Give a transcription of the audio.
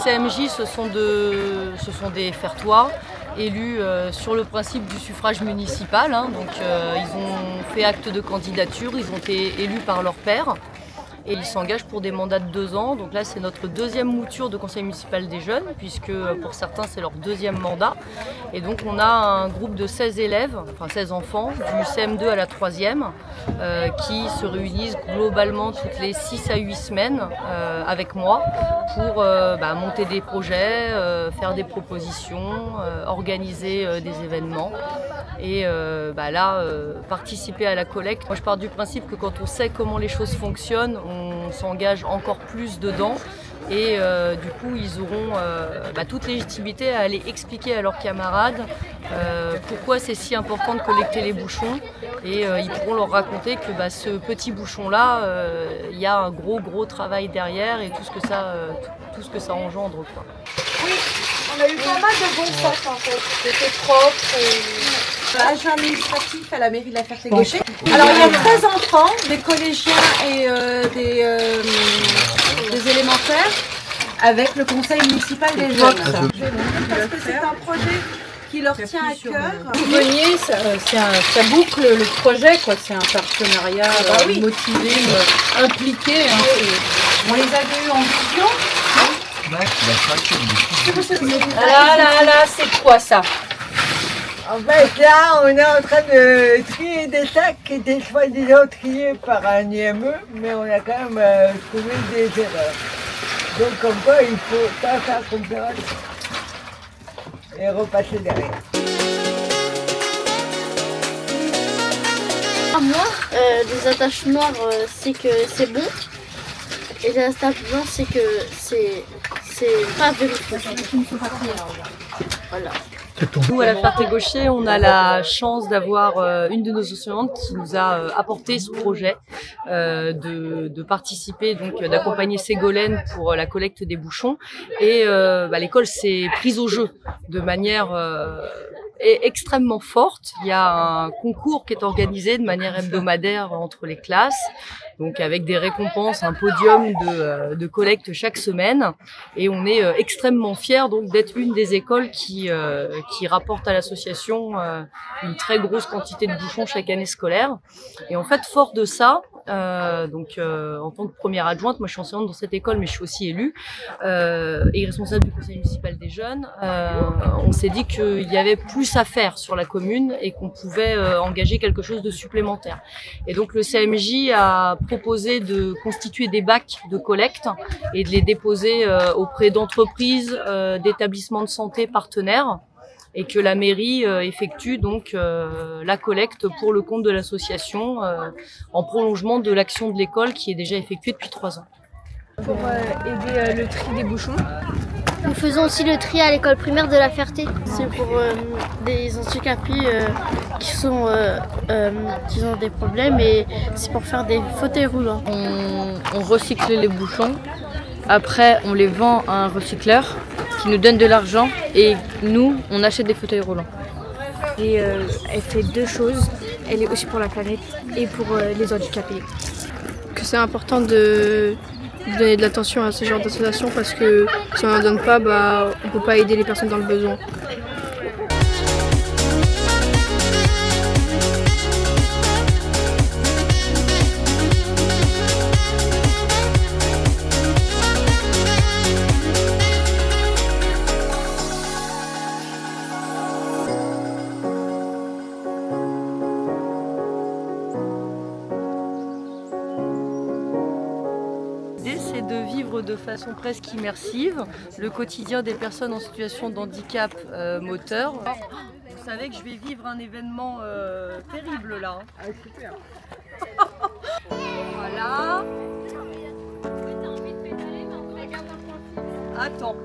CMJ, ce sont des Fertois élus sur le principe du suffrage municipal. Donc ils ont fait acte de candidature, ils ont été élus par leur pairs. Et ils s'engagent pour des mandats de 2 ans. Donc là, c'est notre deuxième mouture de conseil municipal des jeunes, puisque pour certains, c'est leur deuxième mandat. Et donc, on a un groupe de 16 élèves, enfin 16 enfants, du CM2 à la 3e, qui se réunissent globalement toutes les 6 à 8 semaines avec moi pour monter des projets, faire des propositions, organiser des événements. Et participer à la collecte. Moi, je pars du principe que quand on sait comment les choses fonctionnent, on s'engage encore plus dedans. Et du coup, ils auront toute légitimité à aller expliquer à leurs camarades pourquoi c'est si important de collecter les bouchons. Et ils pourront leur raconter que ce petit bouchon-là, il y a un gros travail derrière et tout ce que ça engendre, quoi. Oui, on a eu pas mal de bons sacs en fait. C'était propre. Agent administratif à la mairie de la Ferté-Gaucher. Alors il y a 13 enfants, des collégiens et des élémentaires, avec le conseil municipal des jeunes. Parce que c'est un projet qui leur tient à cœur. Vous veniez, ça boucle le projet, quoi. C'est un partenariat motivé, impliqué. On les avait eu en vision. Là, c'est quoi ça? En fait, là, on est en train de trier des sacs qui étaient soi-disant triés par un IME, mais on a quand même trouvé des erreurs. Donc, comme quoi, il faut pas faire confiance et repasser derrière. Moi, les attaches noires, c'est que c'est bon. Et les attaches blanches, c'est que c'est pas vérifié. Voilà. Nous, à la Ferté-Gaucher, on a la chance d'avoir une de nos enseignantes qui nous a apporté ce projet de participer, donc d'accompagner Ségolène pour la collecte des bouchons. Et l'école s'est prise au jeu de manière extrêmement forte. Il y a un concours qui est organisé de manière hebdomadaire entre les classes, donc avec des récompenses, un podium de collecte chaque semaine. Et on est extrêmement fiers donc d'être une des écoles qui rapporte à l'association une très grosse quantité de bouchons chaque année scolaire. Et en fait, fort de ça, en tant que première adjointe, moi je suis enseignante dans cette école, mais je suis aussi élue et responsable du conseil municipal des jeunes. On s'est dit qu'il y avait plus à faire sur la commune et qu'on pouvait engager quelque chose de supplémentaire. Et donc le CMJ a proposé de constituer des bacs de collecte et de les déposer auprès d'entreprises, d'établissements de santé partenaires, et que la mairie effectue donc la collecte pour le compte de l'association en prolongement de l'action de l'école qui est déjà effectuée depuis 3 ans. Pour aider le tri des bouchons. Nous faisons aussi le tri à l'école primaire de la Ferté. C'est pour des handicapés qui ont des problèmes et c'est pour faire des fauteuils roulants. On recycle les bouchons, après on les vend à un recycleur qui nous donne de l'argent et nous on achète des fauteuils roulants. Et elle fait 2 choses, elle est aussi pour la planète et pour les handicapés. Que c'est important de donner de l'attention à ce genre d'association parce que si on n'en donne pas, on ne peut pas aider les personnes dans le besoin. C'est de vivre de façon presque immersive le quotidien des personnes en situation de handicap moteur. Vous savez que je vais vivre un événement terrible là. Ah, super. Voilà. Attends.